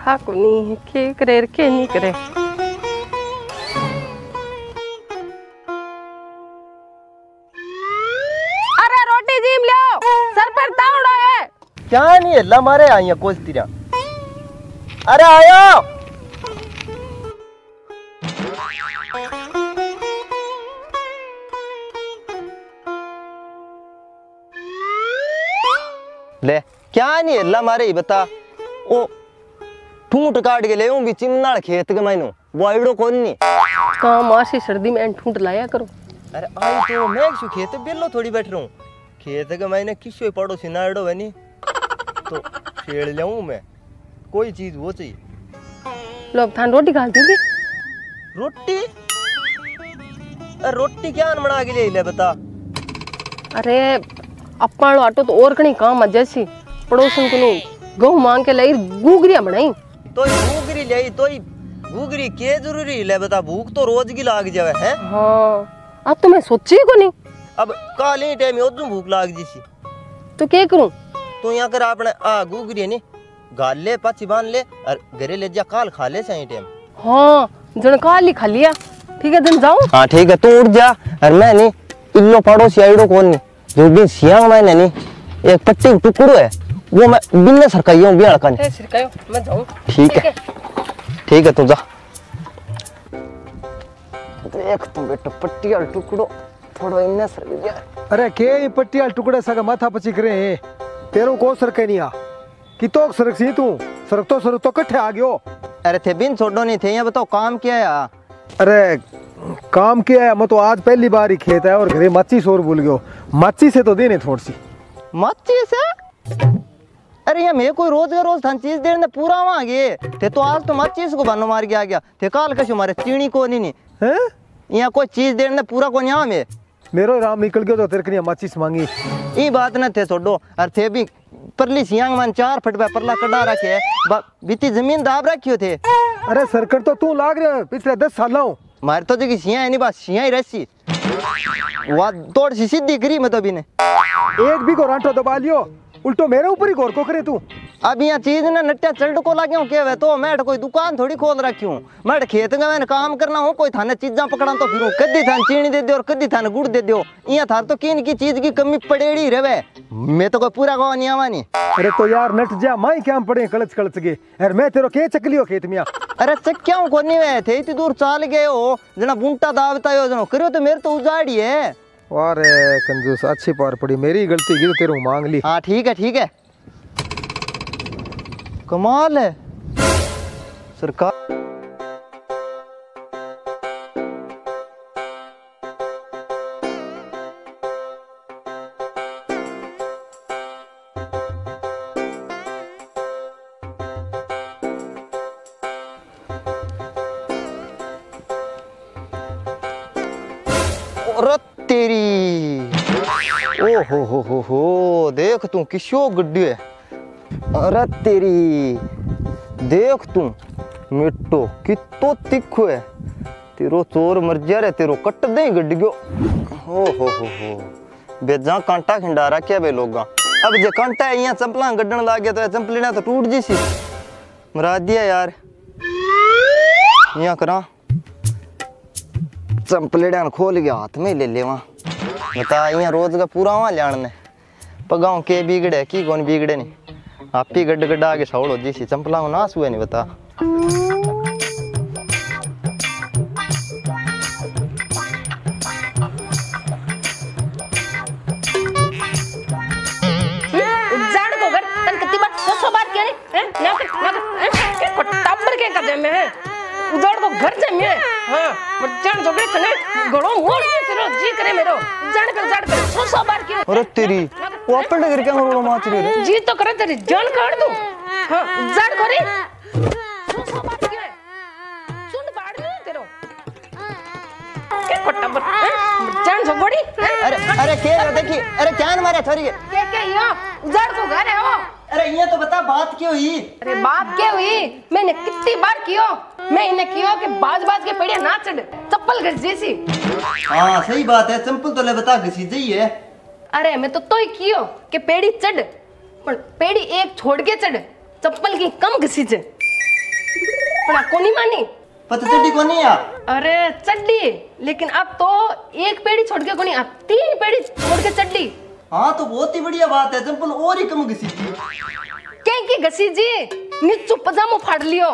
था को नहीं के करे के नहीं करे। अरे रोटी जीम लो सर पर तावड़ा है क्या नहीं है मारे आई है कोस तिरा। अरे आयो ले क्या नहीं है मारे ही बता ओ ठूंठ काट के ले भी चिमनाड़ खेत के मायनो वाइडो कौन नहीं काम आशी सर्दी में ठूंठ लाया करो। अरे आई तो मैं क्यों खेत बेलो थोड़ी बैठ रहा हूँ खेत के मायने किसो पड़ोसी नाड़ो है नहीं तो छेड़ लाऊं मैं कोई चीज वो चाहिए। लोग थान रोटी खा दोगे रोटी रोटी क्या बना के ले बता। अरे अपन आटो तो और कहीं काम आ जैसी पड़ोसन को गहूं मांग के लाई गुगरिया बनाई तो गुगरी ले तो गुगरी के जरूरी ले बता भूख तो रोज की लाग जावे है। हाँ अब तो मैं सोची को नहीं अब काली टाइम ओजू भूख लाग जैसी तो क्या करूं तो यहाँ कर आपने गुगरी नहीं गाल ले पाची बांध ले और घरे ले जा काल खा ले सही टाइम। हाँ जन काल ही खा लिया ठीक है दिन जाऊं। हाँ ठीक है तू उठ जा और मैं नहीं इल्लो पड़ोसी आइडो कौन नहीं जो भी सियांग मैंने नहीं एक पट्टी टुकड़ो है वो मैं बिना सरकाइयों भी अड़कन सरकायो मैं जाऊं। ठीक है तू जा देख तू बेटा पट्टी और टुकड़ो थोड़ा इन्ने सर गया। अरे के पट्टी और टुकड़े सगा माथा पची करे तेरो को सर के नहीं आ कि तो सरक सी तू सरक तो कट्ठे आ गयो। अरे थे बिन छोड़ो नहीं थे यहाँ बताओ काम क्या है। अरे काम क्या है मैं तो आज पहली बार ही खेत है और घरे माची और भूल गयो माची से तो देने थोड़ी सी माची से। अरे यहाँ मैं कोई रोज का रोज थान चीज देने पूरा वहां गए थे तो आज तो माची को बनो मार के आ गया थे काल कशु मारे चीनी को नहीं है यहाँ कोई चीज देने पूरा को यहाँ में मेरो राम निकल गयो तो तेरे माची मांगी ये बात न थे छोड़ो और थे भी परली सियांग मान 4 फट पे परला कड़ा रखे है बीती जमीन दाब रखियो थे। अरे सरकर तो तू लाग रहा है पिछले 10 साल मारे तो जगह सिया है नहीं बात सिया ही रसी वो तोड़ सी सीधी करी मैं तो भी ने एक भी को रांटो दबा लियो उल्टो मेरे ऊपर ही गौर को करे तू। अब यहाँ चीज ना नट्टा चल्ट को लगे हूँ क्या तो मैं कोई दुकान थोड़ी खोल रखी हूँ मैं खेत में मैंने काम करना हूँ कोई थाने चीजा पकड़ा तो फिर कदी थान चीनी दे दो और कदी थाने गुड़ दे दो यहाँ थार तो किन की चीज की कमी पड़ेड़ी रहे मैं तो कोई पूरा गाँव नहीं आवा नहीं। अरे तो यार नट जा माई क्या पड़े कलच कलच गए यार मैं तेरो के चकलियो खेत में। अरे चक्या को नहीं वे थे इतनी दूर चाल गए हो जना बुंटा दावता हो जना करो तो मेरे तो उजाड़ी है। अरे कंजूस अच्छी पार पड़ी मेरी गलती की तो तेरे मांग ली। हाँ ठीक है कमाल है सरकार। और तेरी ओ हो देख तू किसो गड्डी है। अरे तेरी देख तू मिट्टो कितो तिखो है तेरो चोर मर जा रे तेरो कट दे गड्डी गयो। हो बेजा कांटा खिंडा रखा बे लोगा अब जे कांटा है यहाँ चंपला गड्डन लाग गया तो चंपलीना तो टूट जैसी मरा दिया यार। यहाँ करा चंपलेड़ा खोल गया हाथ में ले ले वहाँ बता यहाँ रोज का पूरा वहाँ लियाने पगाओ के बिगड़े की कौन बिगड़े नहीं आप ही गड्ढ गड्ढा आगे छोड़ो जैसी चंपला को नाश हुए नहीं बता। जान को घर तन कितनी बार 100 बार क्या नहीं हैं ना के टाबर के कर में है उधर को घर जमे है। हां पर जान झगड़े कने गड़ो मोड़ के तेरो जी करे मेरो जान कर 100 बार क्यों। अरे तेरी वो अपन डगर क्या मोड़ो माच रे जी तो करे तेरी जान काट दूं। हां जान करे 100 बार क्यों है सुन बाड़ में तेरो के टाबर जान झगड़ी। अरे के देखी अरे क्या मारे छोरी के यो उधर को घर है वो। अरे ये तो बता बात क्यों हुई। अरे बात क्या हुई मैंने कितनी बार कियो मैं इन्हें कियो कि बाज के पेड़े ना चढ़ चप्पल घस जैसी। हाँ सही बात है चंपल तो ले बता घसी जाइए। अरे मैं तो ही कियो कि पेड़ी चढ़ पर पेड़ी एक छोड़ के चढ़ चप्पल की कम घसी च। पण कोनी मानी। पता चड्डी को नहीं आ। अरे चड्डी, लेकिन अब तो एक पेड़ी छोड़ के कोनी, अब 3 पेड़ी छोड़ के चड्डी। हाँ तो बहुत ही बढ़िया बात है, चंपल और ही कम घसी थी। क्या की घसी जी, नीचू पजामो फाड़ लियो।